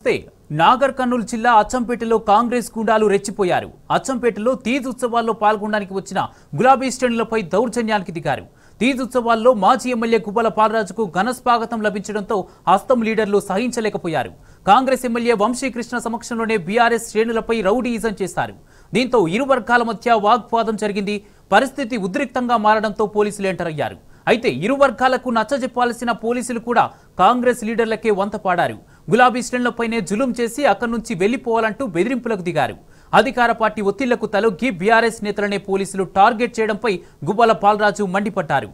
చూస్తే నాగర్ కర్నూలు జిల్లా అచ్చంపేటలో కాంగ్రెస్ గుండాలు రెచ్చిపోయారు. అచ్చంపేటలో తీజ్ ఉత్సవాల్లో పాల్గొనడానికి వచ్చిన గులాబీ శ్రేణులపై దౌర్జన్యానికి దిగారు. తీజ్ ఉత్సవాల్లో మాజీ ఎమ్మెల్యే గుబ్బల పాలరాజుకు ఘన స్వాగతం లభించడంతో హస్తం లీడర్లు సహించలేకపోయారు. కాంగ్రెస్ ఎమ్మెల్యే వంశీకృష్ణ సమక్షంలోనే బీఆర్ఎస్ శ్రేణులపై రౌడీయిజం చేశారు. దీంతో ఇరు వర్గాల మధ్య వాగ్వాదం జరిగింది. పరిస్థితి ఉద్రిక్తంగా మారడంతో పోలీసులు ఎంటర్ అయ్యారు. అయితే ఇరు వర్గాలకు నచ్చజెప్పాల్సిన పోలీసులు కూడా కాంగ్రెస్ లీడర్లకే వంతపాడారు. గులాబీ శ్రేణులపైనే జులుం చేసి అక్కడి నుంచి వెళ్లిపోవాలంటూ బెదిరింపులకు దిగారు. అధికార పార్టీ ఒత్తిళ్లకు తలొగ్గి బీఆర్ఎస్ నేతలనే పోలీసులు టార్గెట్ చేయడంపై గుబ్బల పాలరాజు మండిపడ్డారు.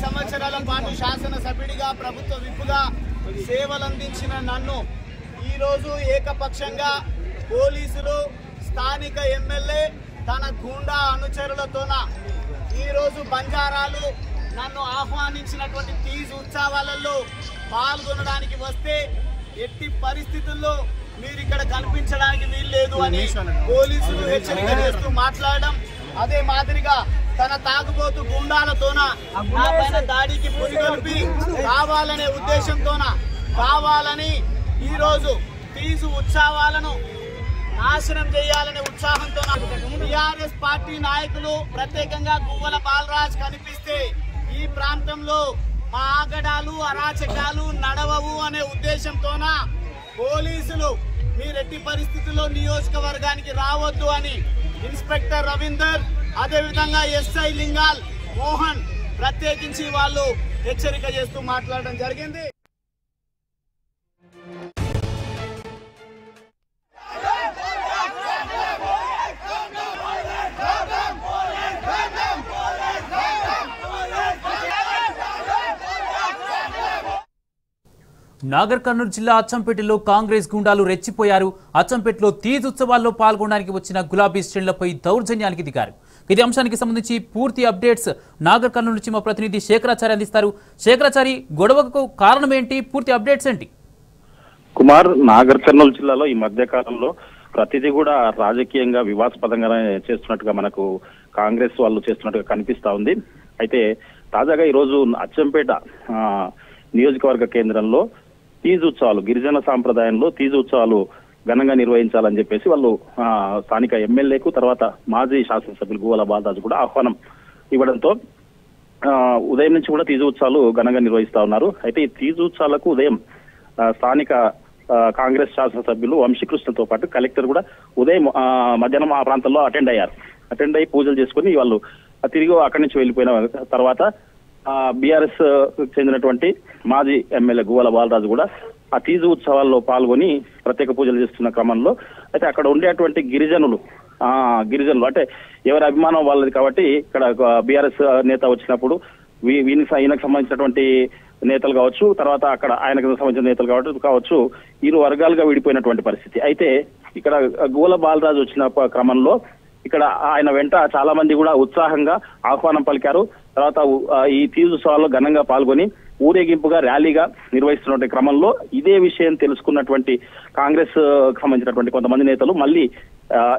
సంవత్సరాల పాటు శాసనసభ్యుడిగా ప్రభుత్వ విప్పుగా సేవలందించిన నన్ను ఈరోజు ఏకపక్షంగా పోలీసులు స్థానిక ఎమ్మెల్యే తన గూండా అనుచరులతోన ఈరోజు బంజారాలు నన్ను ఆహ్వానించినటువంటి తీజ్ ఉత్సవాలలో పాల్గొనడానికి వస్తే ఎట్టి పరిస్థితుల్లో మీరు ఇక్కడ కనిపించడానికి వీల్లేదు అని పోలీసులు హెచ్చరిక చేస్తూ మాట్లాడడం, అదే మాదిరిగా తన తాగుబోతు గుండాలతోన నా పైన దాడికి పురిగొల్పి కావాలనే ఉద్దేశంతోన కావాలని ఈరోజు తీజు ఉత్సవాలను నాశనం చేయాలనే ఉత్సాహంతో టీఆర్ఎస్ పార్టీ నాయకులు ప్రత్యేకంగా గువ్వల బాలరాజ్ కనిపిస్తే ఈ ప్రాంతంలో మా ఆగడాలు అరాచకాలు నడవవు అనే ఉద్దేశంతోన పోలీసులు మీరెట్టి పరిస్థితుల్లో నియోజకవర్గానికి రావద్దు అని ఇన్స్పెక్టర్ రవీందర్, అదేవిధంగా ఎస్ఐ లింగాల్, మోహన్ ప్రత్యేకించి వాళ్ళు హెచ్చరిక చేస్తూ మాట్లాడడం జరిగింది. నాగర్ కర్నూలు జిల్లా అచ్చంపేటలో కాంగ్రెస్ గుండాలు రెచ్చిపోయారు. అచ్చంపేటలో తీజ్ ఉత్సవాల్లో పాల్గొనడానికి వచ్చిన గులాబీ శ్రేణులపై దౌర్జన్యానికి దిగారు. ఇదే అంశానికి సంబంధించి పూర్తి అప్డేట్స్ నాగర్ కర్నూలు నుంచి మా ప్రతినిధి శేఖరాచారి అందిస్తారు. శేఖరాచారి, గొడవకు కారణం ఏంటి? పూర్తి అప్డేట్స్ ఏంటి? కుమార్, నాగర్ కర్నూలు జిల్లాలో ఈ మధ్య కాలంలో ప్రతిదీ కూడా రాజకీయంగా వివాదాస్పదంగా చేస్తున్నట్టుగా మనకు కాంగ్రెస్ వాళ్ళు చేస్తున్నట్టుగా కనిపిస్తా ఉంది. అయితే తాజాగా ఈరోజు అచ్చంపేట నియోజకవర్గ కేంద్రంలో తీజ్ ఉత్సవాలు, గిరిజన సాంప్రదాయంలో తీజ్ ఉత్సవాలు ఘనంగా నిర్వహించాలని చెప్పేసి వాళ్ళు స్థానిక ఎమ్మెల్యేకు తర్వాత మాజీ శాసనసభ్యులు గువ్వల బాలరాజు కూడా ఆహ్వానం ఇవ్వడంతో ఉదయం నుంచి కూడా తీజ్ ఉత్సవాలు ఘనంగా నిర్వహిస్తా ఉన్నారు. అయితే ఈ తీజ్ ఉత్సవాలకు ఉదయం స్థానిక కాంగ్రెస్ శాసనసభ్యులు వంశీకృష్ణతో పాటు కలెక్టర్ కూడా ఉదయం మధ్యాహ్నం ఆ ప్రాంతంలో అటెండ్ అయ్యి పూజలు చేసుకుని వాళ్ళు తిరిగి అక్కడి నుంచి వెళ్ళిపోయిన తర్వాత బీఆర్ఎస్ చెందినటువంటి మాజీ ఎమ్మెల్యే గువ్వల బాలరాజు కూడా ఆ తీజు ఉత్సవాల్లో పాల్గొని ప్రత్యేక పూజలు చేస్తున్న క్రమంలో అయితే అక్కడ ఉండేటువంటి గిరిజనులు అంటే ఎవరి అభిమానం వాళ్ళది కాబట్టి ఇక్కడ బీఆర్ఎస్ నేత వచ్చినప్పుడు ఈయనకు సంబంధించినటువంటి నేతలు కావచ్చు, తర్వాత అక్కడ ఆయనకు సంబంధించిన నేతలు కావచ్చు ఇరు వర్గాలుగా విడిపోయినటువంటి పరిస్థితి. అయితే ఇక్కడ గువ్వల బాలరాజు వచ్చిన క్రమంలో ఇక్కడ ఆయన వెంట చాలా మంది కూడా ఉత్సాహంగా ఆహ్వానం పలికారు. తర్వాత ఈ తీజ్ ఉత్సవాల్లో ఘనంగా పాల్గొని ఊరేగింపుగా ర్యాలీగా నిర్వహిస్తున్న క్రమంలో ఇదే విషయం తెలుసుకున్నటువంటి కాంగ్రెస్ సంబంధించినటువంటి కొంతమంది నేతలు మళ్ళీ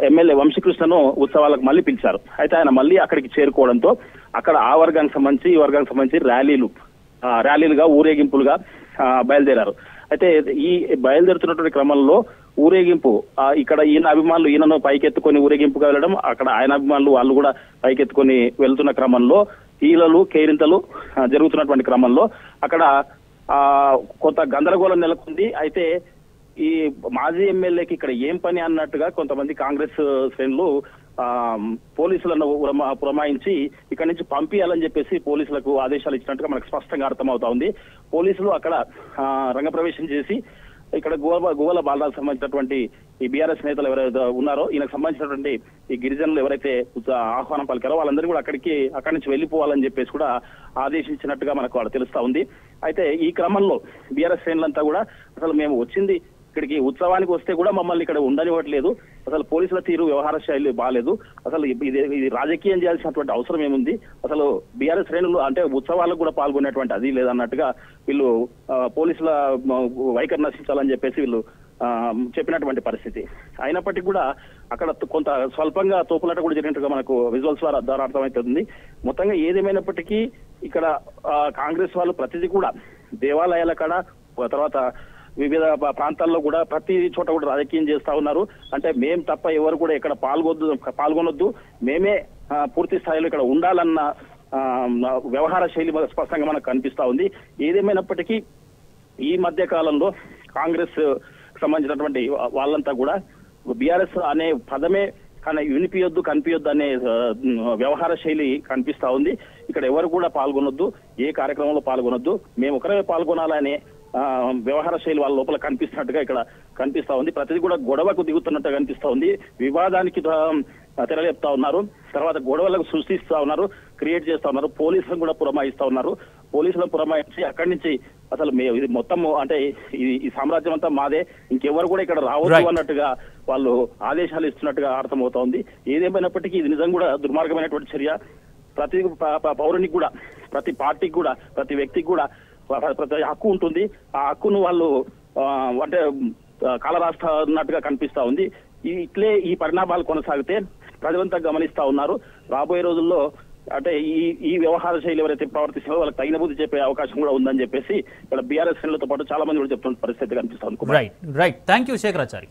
ఎమ్మెల్యే వంశీకృష్ణను ఉత్సవాలకు మళ్ళీ పిలిచారు. అయితే ఆయన మళ్ళీ అక్కడికి చేరుకోవడంతో అక్కడ ఆ వర్గానికి సంబంధించి ఈ వర్గానికి సంబంధించి ర్యాలీలుగా ఊరేగింపులుగా బయలుదేరారు. అయితే ఈ బయలుదేరుతున్నటువంటి క్రమంలో ఊరేగింపు ఇక్కడ ఈయన అభిమానులు ఈయనను పైకెత్తుకొని ఊరేగింపుగా వెళ్ళడం, అక్కడ ఆయన అభిమానులు వాళ్ళు కూడా పైకెత్తుకొని వెళ్తున్న క్రమంలో ఈలలు కేరింతలు జరుగుతున్నటువంటి క్రమంలో అక్కడ కొంత గందరగోళం నెలకొంది. అయితే ఈ మాజీ ఎమ్మెల్యేకి ఇక్కడ ఏం పని అన్నట్టుగా కొంతమంది కాంగ్రెస్ శ్రేణులు పోలీసులను పురమాయించి ఇక్కడి నుంచి పంపించాలని చెప్పేసి పోలీసులకు ఆదేశాలు ఇచ్చినట్టుగా మనకు స్పష్టంగా అర్థమవుతా ఉంది. పోలీసులు అక్కడ రంగప్రవేశం చేసి ఇక్కడ గువ్వల బాలరాజు సంబంధించినటువంటి ఈ బీఆర్ఎస్ నేతలు ఎవరైతే ఉన్నారో ఈయనకు సంబంధించినటువంటి ఈ గిరిజనులు ఎవరైతే ఆహ్వానం పలికారో వాళ్ళందరూ కూడా అక్కడి నుంచి వెళ్లిపోవాలని చెప్పేసి కూడా ఆదేశించినట్టుగా మనకు తెలుస్తా ఉంది. అయితే ఈ క్రమంలో బీఆర్ఎస్ శ్రేణులంతా కూడా అసలు మేము వచ్చింది ఇక్కడికి ఉత్సవానికి వస్తే కూడా మమ్మల్ని ఇక్కడ ఉండనివ్వట్లేదు. అసలు పోలీసుల తీరు వ్యవహార శైలి బాగాలేదు. అసలు ఇది రాజకీయం చేయాల్సినటువంటి అవసరం ఏముంది? అసలు బీఆర్ఎస్ శ్రేణులు అంటే ఉత్సవాలకు కూడా పాల్గొనేటువంటి అది లేదన్నట్టుగా వీళ్ళు పోలీసుల వైఖరి నశించాలని చెప్పేసి వీళ్ళు చెప్పినటువంటి పరిస్థితి. అయినప్పటికీ కూడా అక్కడ కొంత స్వల్పంగా తోపులాట కూడా జరిగినట్టుగా మనకు విజువల్స్ ద్వారా అర్థమవుతుంది. మొత్తంగా ఏదేమైనప్పటికీ ఇక్కడ కాంగ్రెస్ వాళ్ళు ప్రతిదీ కూడా దేవాలయాల కాడ, తర్వాత వివిధ ప్రాంతాల్లో కూడా ప్రతి చోట కూడా రాజకీయం చేస్తా ఉన్నారు. అంటే మేం తప్ప ఎవరు కూడా ఇక్కడ పాల్గొనొద్దు, మేమే పూర్తి స్థాయిలో ఇక్కడ ఉండాలన్న వ్యవహార శైలి స్పష్టంగా మనకు కనిపిస్తా ఉంది. ఏదేమైనప్పటికీ ఈ మధ్య కాలంలో కాంగ్రెస్ సంబంధించినటువంటి వాళ్ళంతా కూడా బీఆర్ఎస్ అనే పదమే కానీ వినిపియొద్దు కనిపించొద్దు అనే వ్యవహార శైలి కనిపిస్తా ఉంది. ఇక్కడ ఎవరు కూడా పాల్గొనొద్దు, ఏ కార్యక్రమంలో పాల్గొనొద్దు, మేము ఒకరే పాల్గొనాలనే వ్యవహార శైలి వాళ్ళ లోపల కనిపిస్తున్నట్టుగా ఇక్కడ కనిపిస్తా ఉంది. ప్రతిదీ కూడా గొడవకు దిగుతున్నట్టుగా కనిపిస్తా ఉంది. వివాదానికి తెరలేపుతా ఉన్నారు, తర్వాత గొడవలకు సృష్టిస్తా ఉన్నారు, క్రియేట్ చేస్తా ఉన్నారు. పోలీసులను కూడా పురమాయిస్తా ఉన్నారు. పోలీసులను పురమాయించి అక్కడి నుంచి అసలు ఇది మొత్తం అంటే ఈ సామ్రాజ్యం అంతా మాదే, ఇంకెవరు కూడా ఇక్కడ రావద్దు అన్నట్టుగా వాళ్ళు ఆదేశాలు ఇస్తున్నట్టుగా అర్థమవుతా ఉంది. ఏదేమైనప్పటికీ ఇది నిజం కూడా దుర్మార్గమైనటువంటి చర్య. ప్రతి పౌరునికి కూడా, ప్రతి పార్టీకి కూడా, ప్రతి వ్యక్తికి కూడా ప్రతి హక్కు ఉంటుంది. ఆ హక్కును వాళ్ళు అంటే కాలరాస్తున్నట్టుగా కనిపిస్తా ఉంది. ఇట్లే ఈ పరిణామాలు కొనసాగితే ప్రజలంతా గమనిస్తా ఉన్నారు. రాబోయే రోజుల్లో అంటే ఈ వ్యవహార శైలి ఎవరైతే ప్రవర్తిస్తారో వాళ్ళకి తగిన బుద్ధి చెప్పే అవకాశం కూడా ఉందని చెప్పేసి ఇక్కడ బీఆర్ఎస్ శ్రేణులతో పాటు చాలా మంది కూడా చెప్తున్న పరిస్థితి కనిపిస్తుంది. రైట్. Thank you Shekharachari.